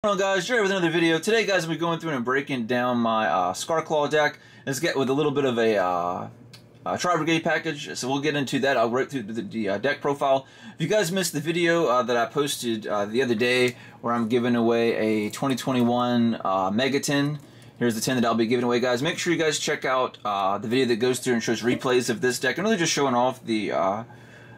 Hello guys, Jerry with another video. Today guys, we're going through and breaking down my Scareclaw deck. Let's get with a little bit of a Brigade package, so we'll get into that. I'll go through the deck profile. If you guys missed the video that I posted the other day where I'm giving away a 2021 Mega Tin, here's the tin that I'll be giving away, guys. Make sure you guys check out the video that goes through and shows replays of this deck. I'm really just showing off the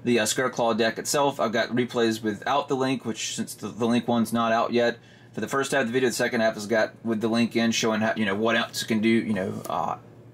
Scareclaw deck itself. I've got replays without the link, which since the link one's not out yet. For the first half of the video, the second half has got with the link in showing how, what else it can do,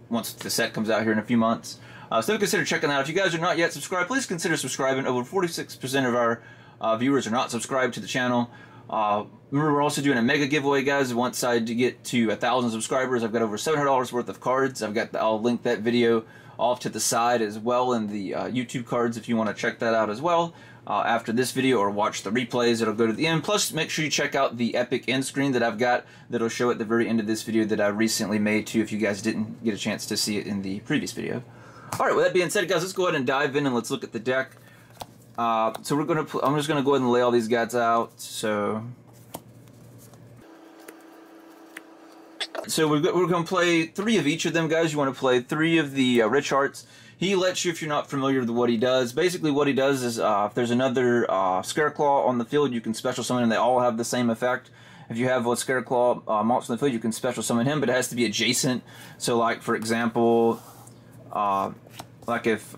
once the set comes out here in a few months. So consider checking that out. If you guys are not yet subscribed, please consider subscribing. Over 46% of our viewers are not subscribed to the channel. Remember, we're also doing a mega giveaway, guys. Once I get to 1,000 subscribers, I've got over $700 worth of cards. I'll link that video off to the side as well in the YouTube cards if you want to check that out as well. After this video, or watch the replays, it'll go to the end. Plus, make sure you check out the epic end screen that I've got that'll show at the very end of this video that I recently made too, if you guys didn't get a chance to see it in the previous video. Alright, with that being said, guys, let's go ahead and dive in and let's look at the deck. I'm just gonna go ahead and lay all these guys out. So we're going to play 3 of each of them, guys. You want to play 3 of the Rich Hearts. He lets you, if you're not familiar with what he does, basically what he does is if there's another Scareclaw on the field, you can special summon and they all have the same effect. If you have a Scareclaw monster on the field, you can special summon him, but it has to be adjacent. So like, for example, like if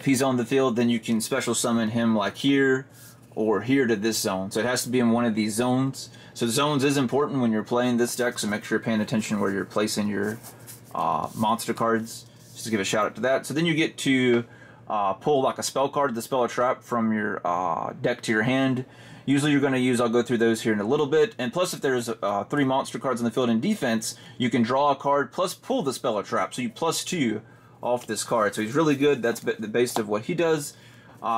he's on the field, then you can special summon him like here or here to this zone. So it has to be in one of these zones. So zones is important when you're playing this deck, so make sure you're paying attention where you're placing your monster cards. Just to give a shout out to that. So then you get to pull like a spell card, dispel a trap from your deck to your hand. Usually you're going to use, I'll go through those here in a little bit. And plus if there's 3 monster cards on the field in defense, you can draw a card plus pull the spell a trap. So you +2 off this card. So he's really good. That's the base of what he does.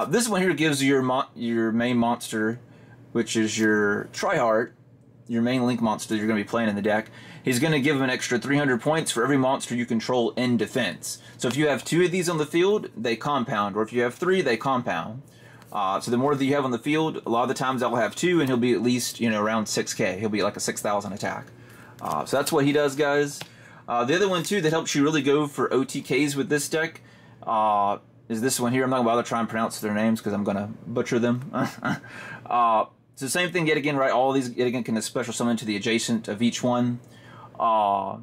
This one here gives you your main monster, which is your Tryhard, your main link monster you're going to be playing in the deck. He's going to give him an extra 300 points for every monster you control in defense. So if you have 2 of these on the field, they compound. Or if you have 3, they compound. So the more that you have on the field, a lot of the times I'll have 2, and he'll be at least, around 6k. He'll be like a 6,000 attack. So that's what he does, guys. The other one, too, that helps you really go for OTKs with this deck is this one here. I'm not going to bother trying to pronounce their names because I'm going to butcher them. So same thing yet again, right? All these yet again can special summon to the adjacent of each one. So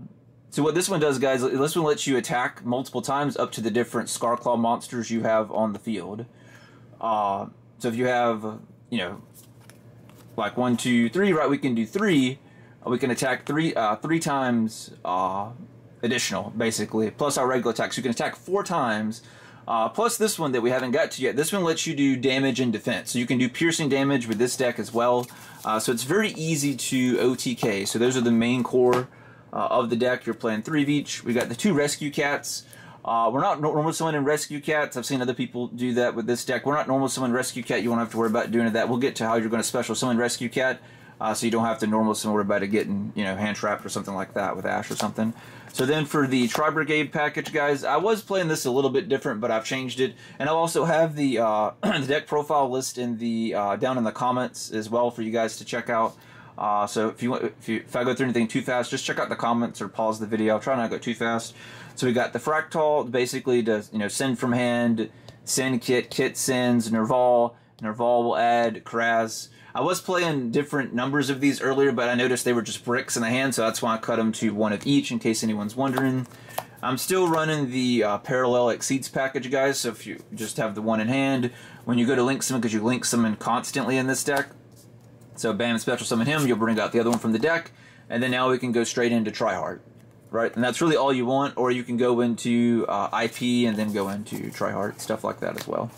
what this one does, guys, this one lets you attack multiple times up to the different Scareclaw monsters you have on the field. So if you have, like 1, 2, 3, right? We can do 3. We can attack 3 times additional, basically, plus our regular attack. So you can attack 4 times. Plus this one that we haven't got to yet. This one lets you do damage and defense. So you can do piercing damage with this deck as well. So it's very easy to OTK. So those are the main core of the deck. You're playing 3 of each. We got the 2 Rescue Cats. We're not normal summoning Rescue Cats. I've seen other people do that with this deck. We're not normal summon Rescue Cat. You won't have to worry about doing that. We'll get to how you're going to special summon Rescue Cat. So you don't have to normal summon, worry about it getting, hand trapped or something like that with Ash or something. So then for the Brigade package, guys, I was playing this a little bit different, but I've changed it. And I'll also have the the deck profile list in the down in the comments as well for you guys to check out. So if I go through anything too fast, just check out the comments or pause the video. I'll try not to go too fast. So we got the Fractal, basically to send from hand, send Kit sends, Nerval will add Kraz. I was playing different numbers of these earlier, but I noticed they were just bricks in the hand, so that's why I cut them to 1 of each, in case anyone's wondering. I'm still running the Parallel Exceeds package, guys, so if you just have the 1 in hand, when you go to link summon, because you link summon constantly in this deck, so bam, special summon him, you'll bring out the other one from the deck, and then now we can go straight into Tryhard, right? And that's really all you want, or you can go into IP and then go into Tryhard, stuff like that as well.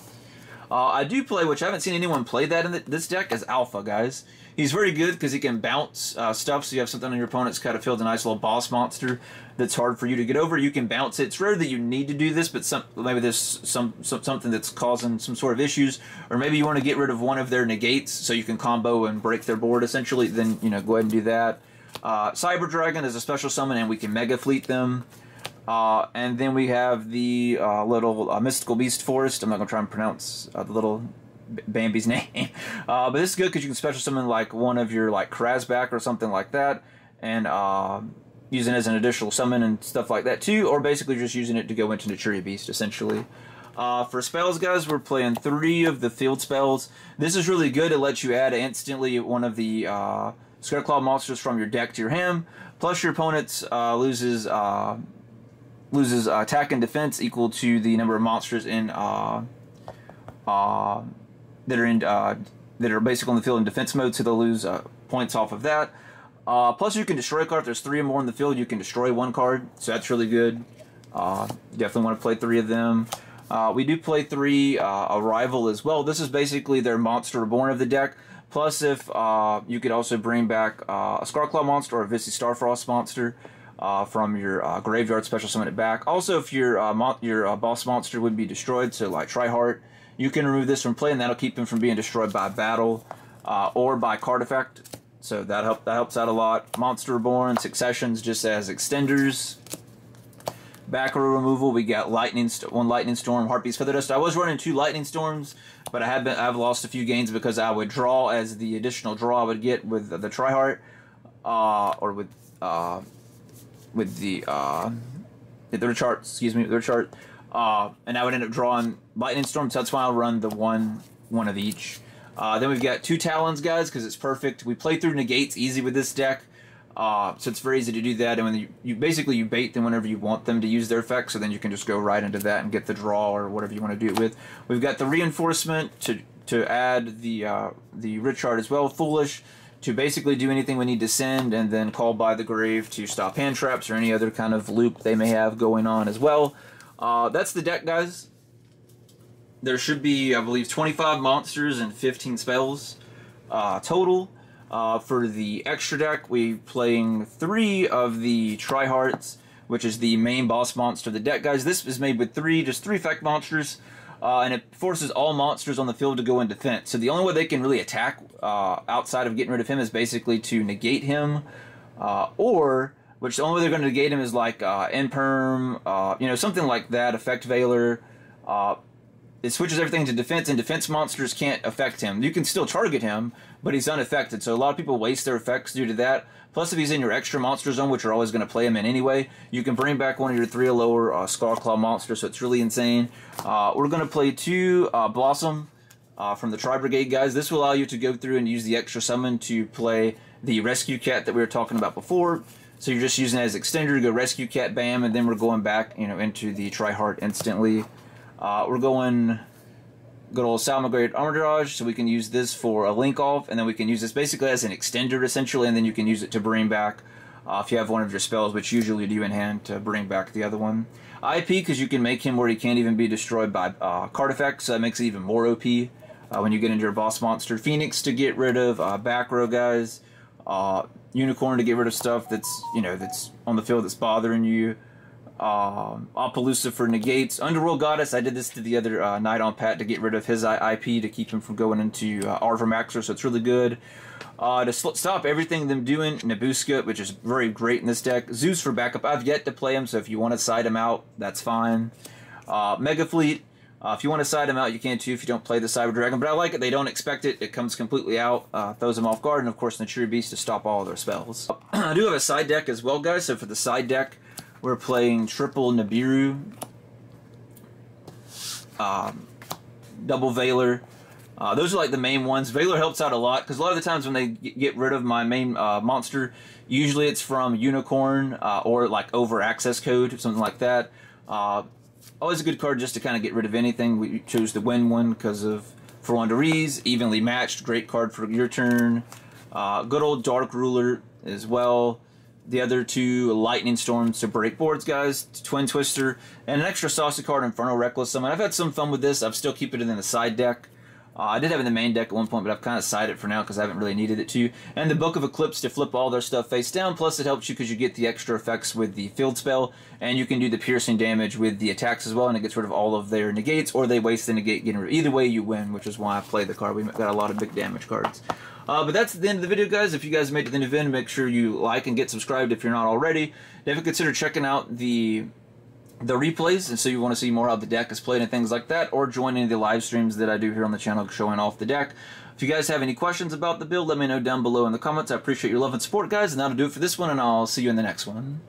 I do play, which I haven't seen anyone play that in this deck, as Alpha, guys. He's very good because he can bounce stuff, so you have something on your opponent's kind of field, a nice little boss monster that's hard for you to get over. You can bounce it. It's rare that you need to do this, but maybe there's something that's causing some sort of issues, or maybe you want to get rid of one of their negates so you can combo and break their board, essentially. Then, go ahead and do that. Cyber Dragon is a special summon, and we can Mega Fleet them. And then we have the little Mystical Beast Forest. I'm not going to try and pronounce the little Bambi's name. But this is good because you can special summon like one of your like Krasback or something like that, and using it as an additional summon and stuff like that too, or basically just using it to go into Naturia Beast essentially. For spells, guys, we're playing 3 of the field spells. This is really good. It lets you add instantly one of the Scareclaw monsters from your deck to your hand. Plus, your opponent loses attack and defense equal to the number of monsters in that are basically on the field in defense mode, so they'll lose points off of that. Plus, you can destroy a card. If there's 3 or more in the field, you can destroy 1 card, so that's really good. You definitely want to play 3 of them. We do play 3 Arrival as well. This is basically their Monster Reborn of the deck. Plus, if you could also bring back a Scareclaw monster or a Vissi Starfrost monster from your graveyard, special summon it back. Also, if your boss monster would be destroyed, so like Triheart, you can remove this from play, and that'll keep him from being destroyed by battle or by card effect. So that helps out a lot. Monster Reborn, Successions just as extenders. Back row removal, we got one Lightning Storm, Heartbeat's Feather Dust. I was running 2 Lightning Storms, but I've lost a few games because I would draw as the additional draw I would get with the Triheart, or with the Richart, excuse me, the Richart, and I would end up drawing Lightning Storm. So that's why I'll run the one of each. Then we've got 2 Talons, guys, because it's perfect. We play through negates easy with this deck. So it's very easy to do that, and when you basically bait them whenever you want them to use their effects, so then you can just go right into that and get the draw or whatever you want to do it with. We've got the reinforcement to add the Richard as well, Foolish, to basically do anything we need to send, and then Call by the Grave to stop hand traps or any other kind of loop they may have going on as well. That's the deck, guys. There should be, I believe, 25 monsters and 15 spells total. For the extra deck, we're playing 3 of the Trihearts, which is the main boss monster of the deck, guys. This is made with just 3 effect monsters, and it forces all monsters on the field to go in defense. So the only way they can really attack outside of getting rid of him is basically to negate him, which the only way they're going to negate him is like Imperm, you know, something like that, Effect Veiler. It switches everything to defense, and defense monsters can't affect him. You can still target him, but he's unaffected, so a lot of people waste their effects due to that. Plus, if he's in your extra monster zone, which are always going to play him in anyway, you can bring back one of your 3 or lower Scareclaw monsters, so it's really insane. We're going to play 2 Blossom from the Brigade, guys. This will allow you to go through and use the extra summon to play the Rescue Cat that we were talking about before. So you're just using it as extender to go Rescue Cat, bam, and then we're going back, you know, into the Triheart instantly. We're going good old Salmagrade Armitage, so we can use this for a link off, and then we can use this basically as an extender essentially, and then you can use it to bring back if you have one of your spells, which usually do in hand, to bring back the other one. IP, because you can make him where he can't even be destroyed by card effects, so that makes it even more OP when you get into your boss monster. Phoenix to get rid of back row guys. Unicorn to get rid of stuff that's, you know, that's on the field that's bothering you. Appaloosa for negates. Underworld Goddess, I did this to the other Knight on Pat to get rid of his IP to keep him from going into Arvermaxer, so it's really good. To stop everything them doing, Nabuska, which is very great in this deck. Zeus for backup. I've yet to play him, so if you want to side him out, that's fine. Mega Fleet. If you want to side him out, you can too if you don't play the Cyber Dragon, but I like it. They don't expect it. It comes completely out, throws them off guard, and of course Naturia Beast to stop all of their spells. I do have a side deck as well, guys, so for the side deck, we're playing triple Nibiru, double Veiler. Those are like the main ones. Veiler helps out a lot, because a lot of the times when they get rid of my main monster, usually it's from Unicorn or like over access code, something like that. Always a good card just to kind of get rid of anything. We chose the win one because of for Wanderese, evenly matched, great card for your turn. Good old Dark Ruler as well. The other 2 Lightning Storms to break boards, guys. Twin Twister. And an extra saucy card, Infernal Reckless Summon. I've had some fun with this. I'm still keeping it in the side deck. I did have it in the main deck at one point, but I've kind of sided it for now because I haven't really needed it to. And the Book of Eclipse to flip all their stuff face down. Plus it helps you because you get the extra effects with the field spell. And you can do the piercing damage with the attacks as well. And it gets rid of all of their negates. Or they waste the negate getting rid of. Either way you win, which is why I played the card. We've got a lot of big damage cards. But that's the end of the video, guys. If you guys made it to the end of the video, make sure you like and get subscribed if you're not already. Definitely consider checking out the the replays, and so you want to see more how the deck is played and things like that, or join any of the live streams that I do here on the channel showing off the deck. If you guys have any questions about the build, let me know down below in the comments. I appreciate your love and support, guys, and that'll do it for this one, and I'll see you in the next one.